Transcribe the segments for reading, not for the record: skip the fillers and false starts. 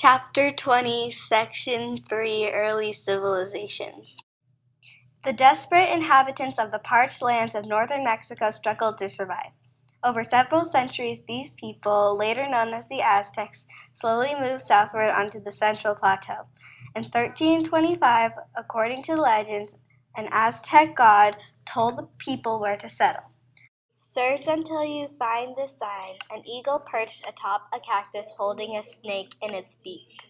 Chapter 20, Section 3, Early Civilizations. The desperate inhabitants of the parched lands of northern Mexico struggled to survive. Over several centuries, these people, later known as the Aztecs, slowly moved southward onto the Central Plateau. In 1325, according to legends, an Aztec god told the people where to settle. Search until you find this sign, an eagle perched atop a cactus holding a snake in its beak.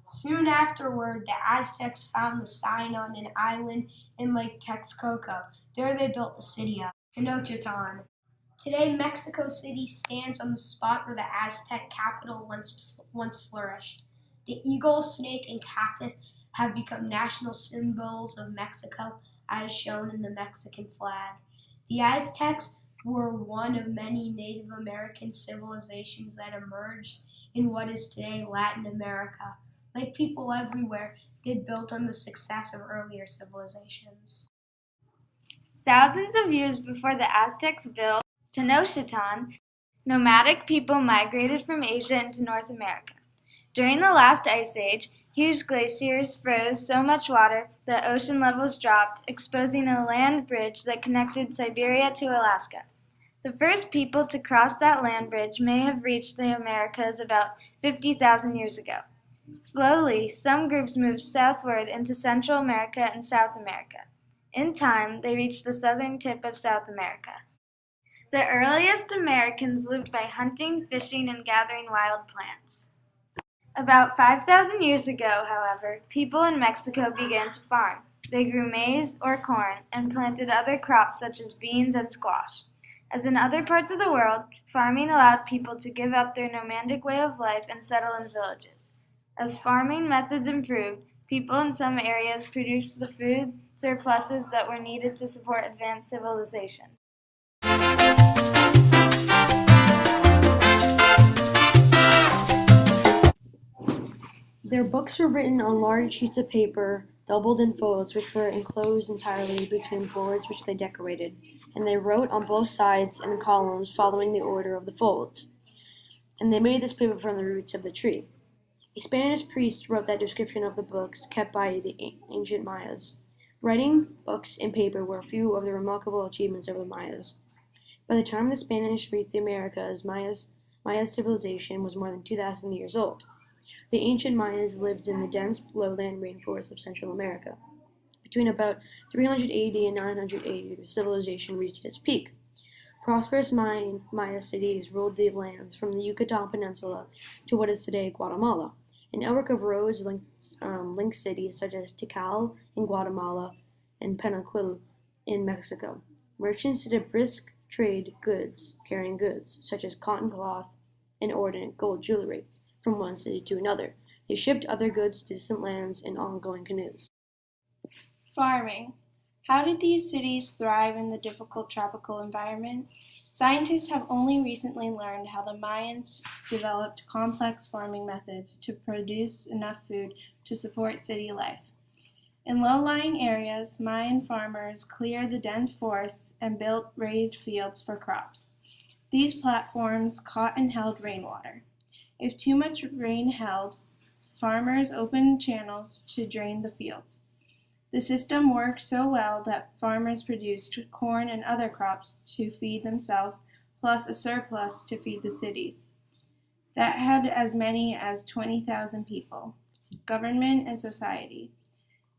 Soon afterward, the Aztecs found the sign on an island in Lake Texcoco. There they built the city of Tenochtitlan. Today, Mexico City stands on the spot where the Aztec capital once flourished. The eagle, snake, and cactus have become national symbols of Mexico, as shown in the Mexican flag. The Aztecs were one of many Native American civilizations that emerged in what is today Latin America. Like people everywhere, they built on the success of earlier civilizations. Thousands of years before the Aztecs built Tenochtitlan, nomadic people migrated from Asia into North America. During the last ice age, huge glaciers froze so much water that ocean levels dropped, exposing a land bridge that connected Siberia to Alaska. The first people to cross that land bridge may have reached the Americas about 50,000 years ago. Slowly, some groups moved southward into Central America and South America. In time, they reached the southern tip of South America. The earliest Americans lived by hunting, fishing, and gathering wild plants. About 5,000 years ago, however, people in Mexico began to farm. They grew maize or corn and planted other crops such as beans and squash. As in other parts of the world, farming allowed people to give up their nomadic way of life and settle in villages. As farming methods improved, people in some areas produced the food surpluses that were needed to support advanced civilization. Their books were written on large sheets of paper, doubled in folds, which were enclosed entirely between boards which they decorated, and they wrote on both sides in columns following the order of the folds. And they made this paper from the roots of the tree. A Spanish priest wrote that description of the books kept by the ancient Mayas. Writing books in paper were a few of the remarkable achievements of the Mayas. By the time the Spanish reached the Americas, Maya's civilization was more than 2,000 years old. The ancient Mayas lived in the dense lowland rainforests of Central America. Between about 380 and 980, the civilization reached its peak. Prosperous Maya cities ruled the lands from the Yucatan Peninsula to what is today Guatemala. A network of roads linked cities such as Tikal in Guatemala and Penaquil in Mexico. Merchants did a brisk trade carrying goods such as cotton cloth and ordnance gold jewelry from one city to another. They shipped other goods to distant lands in ongoing canoes. Farming. How did these cities thrive in the difficult tropical environment? Scientists have only recently learned how the Mayans developed complex farming methods to produce enough food to support city life. In low-lying areas, Mayan farmers cleared the dense forests and built raised fields for crops. These platforms caught and held rainwater. If too much rain held, farmers opened channels to drain the fields. The system worked so well that farmers produced corn and other crops to feed themselves, plus a surplus to feed the cities. That had as many as 20,000 people. Government and society.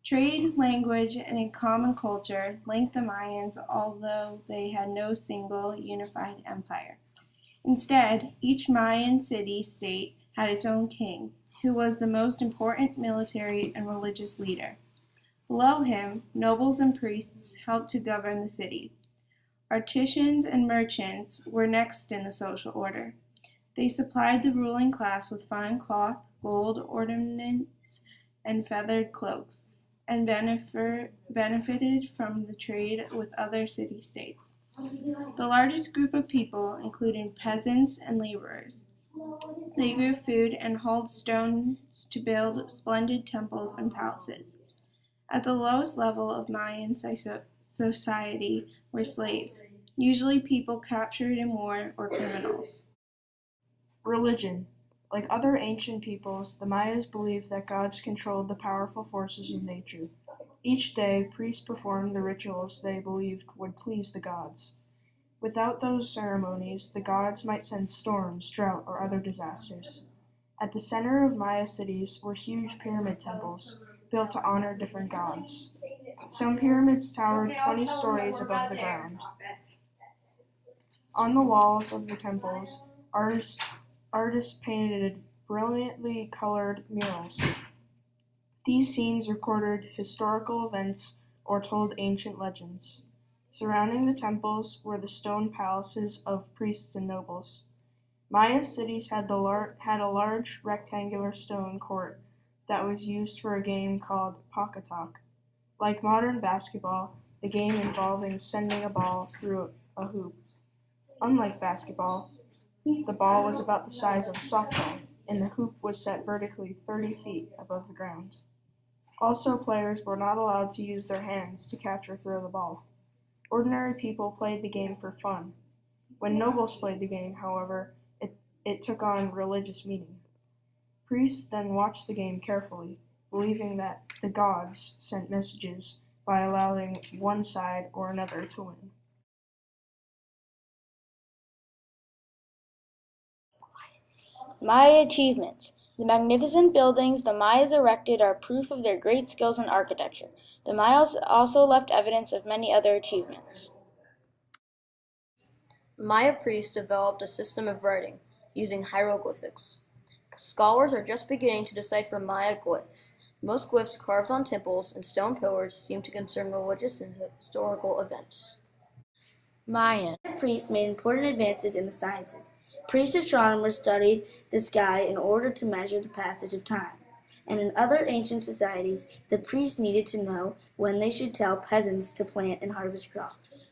Trade, language, and a common culture linked the Mayans, although they had no single unified empire. Instead, each Mayan city-state had its own king, who was the most important military and religious leader. Below him, nobles and priests helped to govern the city. Artisans and merchants were next in the social order. They supplied the ruling class with fine cloth, gold ornaments, and feathered cloaks, and benefited from the trade with other city-states. The largest group of people included peasants and laborers. They grew food and hauled stones to build splendid temples and palaces. At the lowest level of Mayan society were slaves, usually people captured in war or criminals. Religion. Like other ancient peoples, the Mayas believed that gods controlled the powerful forces of nature. Each day, priests performed the rituals they believed would please the gods. Without those ceremonies, the gods might send storms, drought, or other disasters. At the center of Maya cities were huge pyramid temples, built to honor different gods. Some pyramids towered 20 stories above the ground. On the walls of the temples, artists painted brilliantly colored murals. These scenes recorded historical events or told ancient legends. Surrounding the temples were the stone palaces of priests and nobles. Maya cities had a large rectangular stone court that was used for a game called Pakatak. Like modern basketball, the game involving sending a ball through a hoop. Unlike basketball, the ball was about the size of a softball, and the hoop was set vertically 30 feet above the ground. Also, players were not allowed to use their hands to catch or throw the ball. Ordinary people played the game for fun. When nobles played the game, however, it took on religious meaning. Priests then watched the game carefully, believing that the gods sent messages by allowing one side or another to win. Maya achievements. The magnificent buildings the Mayas erected are proof of their great skills in architecture. The Mayas also left evidence of many other achievements. Maya priests developed a system of writing using hieroglyphics. Scholars are just beginning to decipher Maya glyphs. Most glyphs carved on temples and stone pillars seem to concern religious and historical events. Mayan priests made important advances in the sciences. Priest astronomers studied the sky in order to measure the passage of time. And in other ancient societies, the priests needed to know when they should tell peasants to plant and harvest crops.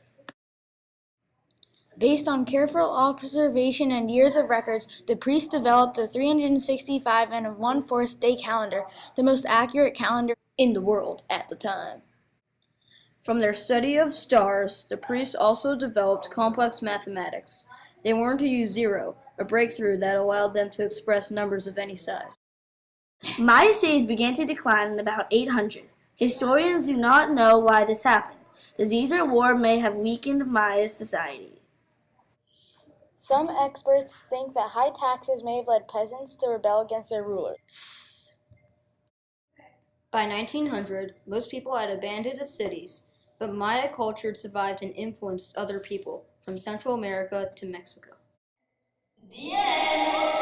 Based on careful observation and years of records, the priests developed the 365 and 1/4 day calendar, the most accurate calendar in the world at the time. From their study of stars, the priests also developed complex mathematics. They learned to use zero, a breakthrough that allowed them to express numbers of any size. Maya cities began to decline in about 800. Historians do not know why this happened. Disease or war may have weakened Maya society. Some experts think that high taxes may have led peasants to rebel against their rulers. By 1900, most people had abandoned the cities, but Maya culture survived and influenced other people, from Central America to Mexico. The end.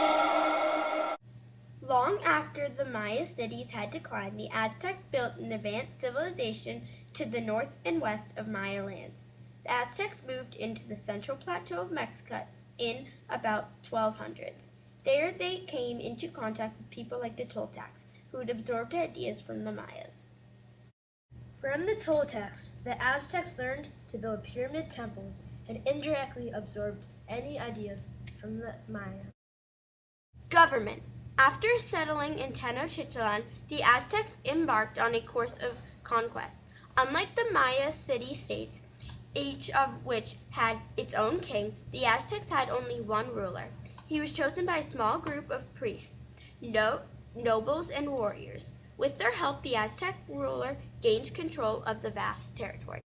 Long after the Maya cities had declined, the Aztecs built an advanced civilization to the north and west of Maya lands. The Aztecs moved into the central plateau of Mexico in about 1200s. There they came into contact with people like the Toltecs, who had absorbed ideas from the Mayas. From the Toltecs, the Aztecs learned to build pyramid temples and indirectly absorbed any ideas from the Maya. Government. After settling in Tenochtitlan, the Aztecs embarked on a course of conquest. Unlike the Maya city-states, each of which had its own king, the Aztecs had only one ruler. He was chosen by a small group of priests, nobles, and warriors. With their help, the Aztec ruler gained control of the vast territory.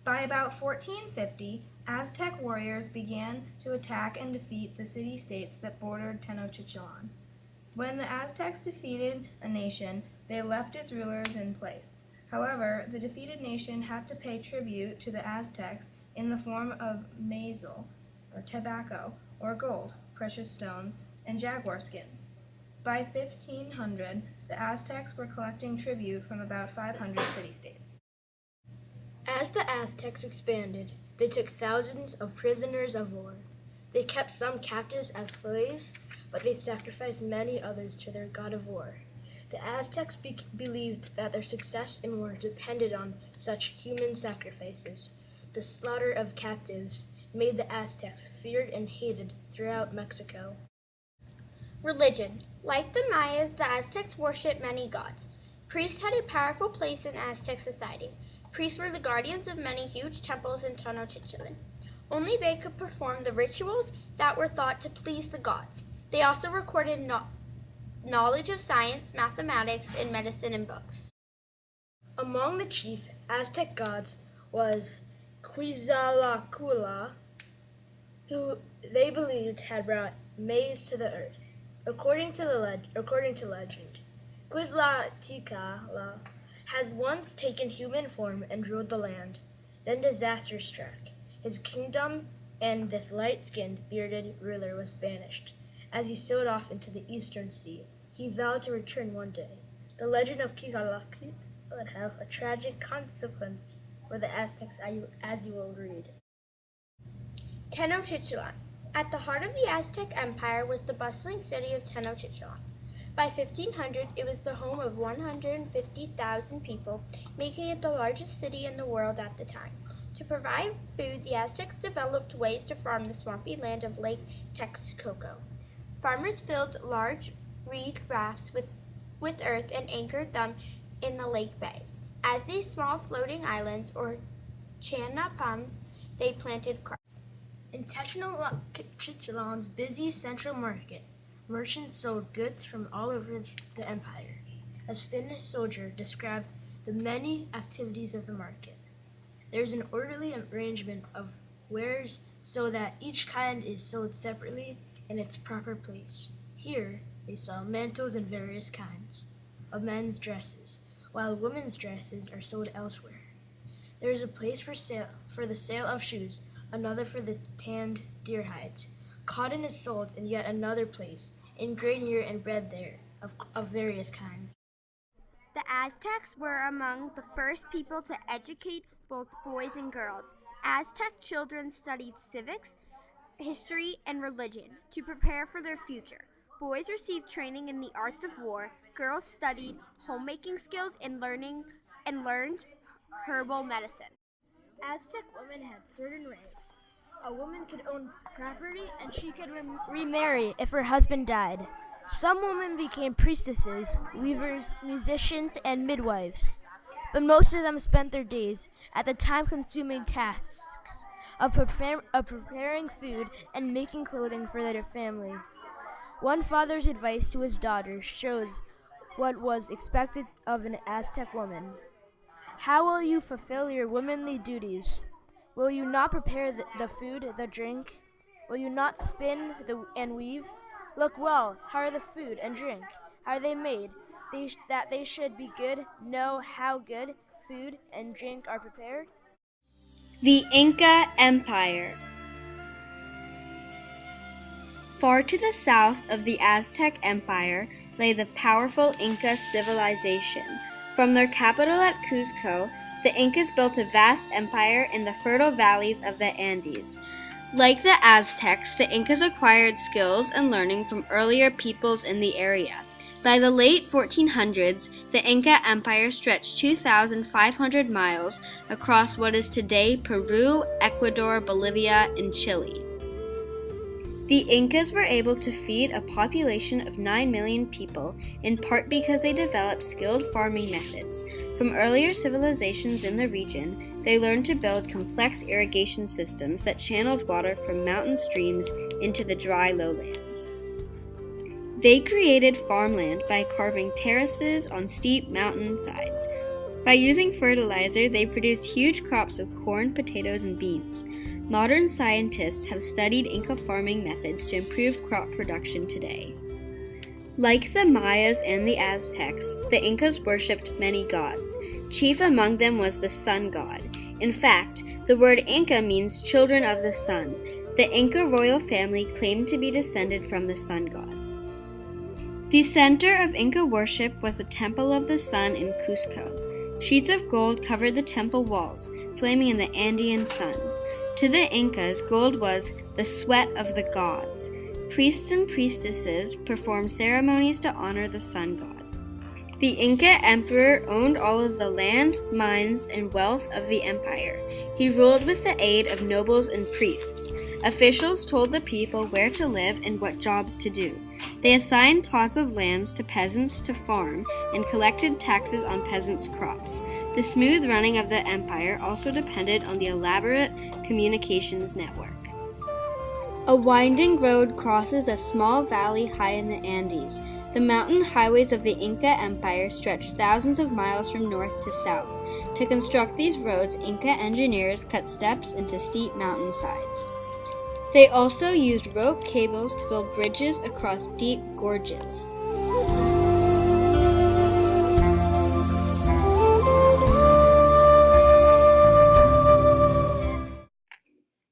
By about 1450, Aztec warriors began to attack and defeat the city-states that bordered Tenochtitlan. When the Aztecs defeated a nation, they left its rulers in place. However, the defeated nation had to pay tribute to the Aztecs in the form of mazel, or tobacco, or gold, precious stones, and jaguar skins. By 1500, the Aztecs were collecting tribute from about 500 city-states. As the Aztecs expanded, they took thousands of prisoners of war. They kept some captives as slaves, but they sacrificed many others to their god of war. The Aztecs believed that their success in war depended on such human sacrifices. The slaughter of captives made the Aztecs feared and hated throughout Mexico. Religion. Like the Mayas, the Aztecs worshipped many gods. Priests had a powerful place in Aztec society. Priests were the guardians of many huge temples in Tenochtitlan. Only they could perform the rituals that were thought to please the gods. They also recorded knowledge of science, mathematics, and medicine in books. Among the chief Aztec gods was Quetzalcoatl, who they believed had brought maize to the earth. According to legend, Quetzalcoatl has once taken human form and ruled the land. Then disaster struck. His kingdom and this light-skinned, bearded ruler was banished. As he sailed off into the eastern sea, he vowed to return one day. The legend of Quetzalcoatl would have a tragic consequence for the Aztecs, as you will read. Tenochtitlan. At the heart of the Aztec Empire was the bustling city of Tenochtitlan. By 1500, it was the home of 150,000 people, making it the largest city in the world at the time. To provide food, the Aztecs developed ways to farm the swampy land of Lake Texcoco. Farmers filled large reed rafts with earth and anchored them in the lake bay. As these small floating islands, or chanapams, they planted crops. In Tenochtitlan's busy central market, merchants sold goods from all over the empire. A Spanish soldier described the many activities of the market. There is an orderly arrangement of wares so that each kind is sold separately in its proper place. Here, they sell mantles and various kinds of men's dresses, while women's dresses are sold elsewhere. There is a place for the sale of shoes, another for the tanned deer hides. Cotton is sold in yet another place, and grain here and bread there, of various kinds. The Aztecs were among the first people to educate both boys and girls. Aztec children studied civics, history, and religion to prepare for their future. Boys received training in the arts of war. Girls studied homemaking skills and learned herbal medicine. Aztec women had certain rights. A woman could own property and she could remarry if her husband died. Some women became priestesses, weavers, musicians, and midwives. But most of them spent their days at the time-consuming tasks of preparing food and making clothing for their family. One father's advice to his daughter shows what was expected of an Aztec woman. How will you fulfill your womanly duties? Will you not prepare the food, the drink? Will you not spin and weave? Look well, how are the food and drink? How are they made? That they should be good, know how good food and drink are prepared? The Inca Empire. Far to the south of the Aztec Empire lay the powerful Inca civilization. From their capital at Cuzco, the Incas built a vast empire in the fertile valleys of the Andes. Like the Aztecs, the Incas acquired skills and learning from earlier peoples in the area. By the late 1400s, the Inca Empire stretched 2,500 miles across what is today Peru, Ecuador, Bolivia, and Chile. The Incas were able to feed a population of 9 million people, in part because they developed skilled farming methods. From earlier civilizations in the region, they learned to build complex irrigation systems that channeled water from mountain streams into the dry lowlands. They created farmland by carving terraces on steep mountain sides. By using fertilizer, they produced huge crops of corn, potatoes, and beans. Modern scientists have studied Inca farming methods to improve crop production today. Like the Mayas and the Aztecs, the Incas worshipped many gods. Chief among them was the sun god. In fact, the word Inca means children of the sun. The Inca royal family claimed to be descended from the sun god. The center of Inca worship was the Temple of the Sun in Cusco. Sheets of gold covered the temple walls, flaming in the Andean sun. To the Incas, gold was the sweat of the gods. Priests and priestesses performed ceremonies to honor the sun god. The Inca emperor owned all of the land, mines, and wealth of the empire. He ruled with the aid of nobles and priests. Officials told the people where to live and what jobs to do. They assigned plots of lands to peasants to farm and collected taxes on peasants' crops. The smooth running of the empire also depended on the elaborate communications network. A winding road crosses a small valley high in the Andes. The mountain highways of the Inca Empire stretched thousands of miles from north to south. To construct these roads, Inca engineers cut steps into steep mountainsides. They also used rope cables to build bridges across deep gorges.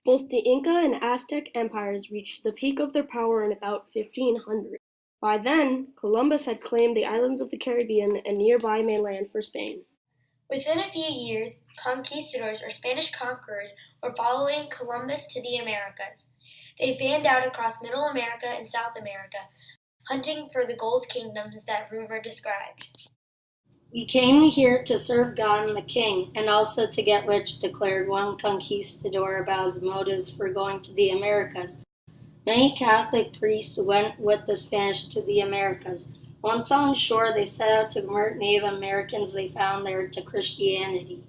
Both the Inca and Aztec empires reached the peak of their power in about 1500. By then, Columbus had claimed the islands of the Caribbean and nearby mainland for Spain. Within a few years, conquistadors or Spanish conquerors were following Columbus to the Americas. They fanned out across Middle America and South America, hunting for the gold kingdoms that rumor described. "We came here to serve God and the king, and also to get rich," declared one conquistador about his motives for going to the Americas. Many Catholic priests went with the Spanish to the Americas. Once on shore, they set out to convert Native Americans they found there to Christianity.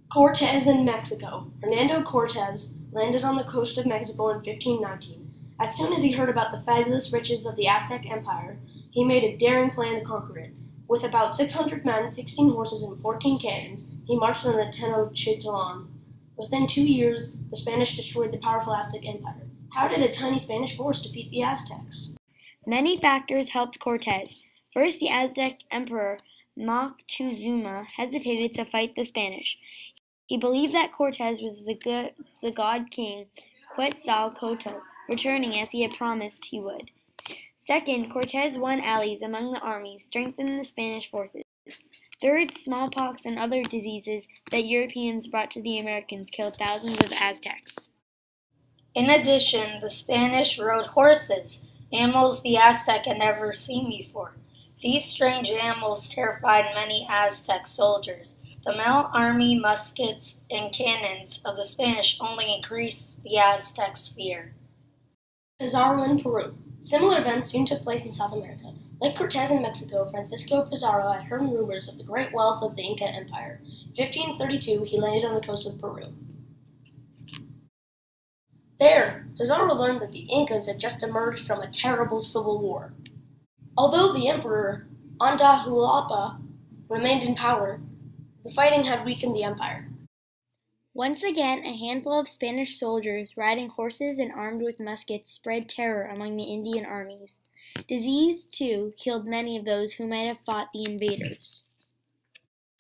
Cortez in Mexico. Hernando Cortez landed on the coast of Mexico in 1519. As soon as he heard about the fabulous riches of the Aztec Empire, he made a daring plan to conquer it. With about 600 men, 16 horses, and 14 cannons, he marched on the Tenochtitlan. Within 2 years, the Spanish destroyed the powerful Aztec Empire. How did a tiny Spanish force defeat the Aztecs? Many factors helped Cortez. First, the Aztec emperor Moctezuma hesitated to fight the Spanish. He believed that Cortez was the god king Quetzalcoatl, returning as he had promised he would. Second, Cortez won allies among the armies, strengthened the Spanish forces. Third, smallpox and other diseases that Europeans brought to the Americans killed thousands of Aztecs. In addition, the Spanish rode horses, animals the Aztec had never seen before. These strange animals terrified many Aztec soldiers. The male army muskets and cannons of the Spanish only increased the Aztecs' fear. Pizarro in Peru. Similar events soon took place in South America. Like Cortez in Mexico, Francisco Pizarro had heard rumors of the great wealth of the Inca Empire. In 1532, he landed on the coast of Peru. There, Pizarro learned that the Incas had just emerged from a terrible civil war. Although the emperor, Atahualpa, remained in power, the fighting had weakened the empire. Once again, a handful of Spanish soldiers riding horses and armed with muskets spread terror among the Indian armies. Disease, too, killed many of those who might have fought the invaders.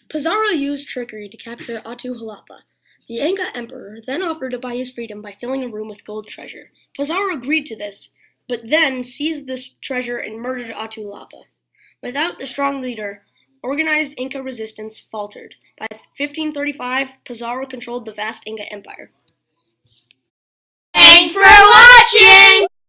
Pizarro used trickery to capture Atahualpa. The Inca emperor then offered to buy his freedom by filling a room with gold treasure. Pizarro agreed to this, but then seized this treasure and murdered Atahualpa. Without a strong leader, organized Inca resistance faltered. By 1535, Pizarro controlled the vast Inca Empire. Thanks for watching!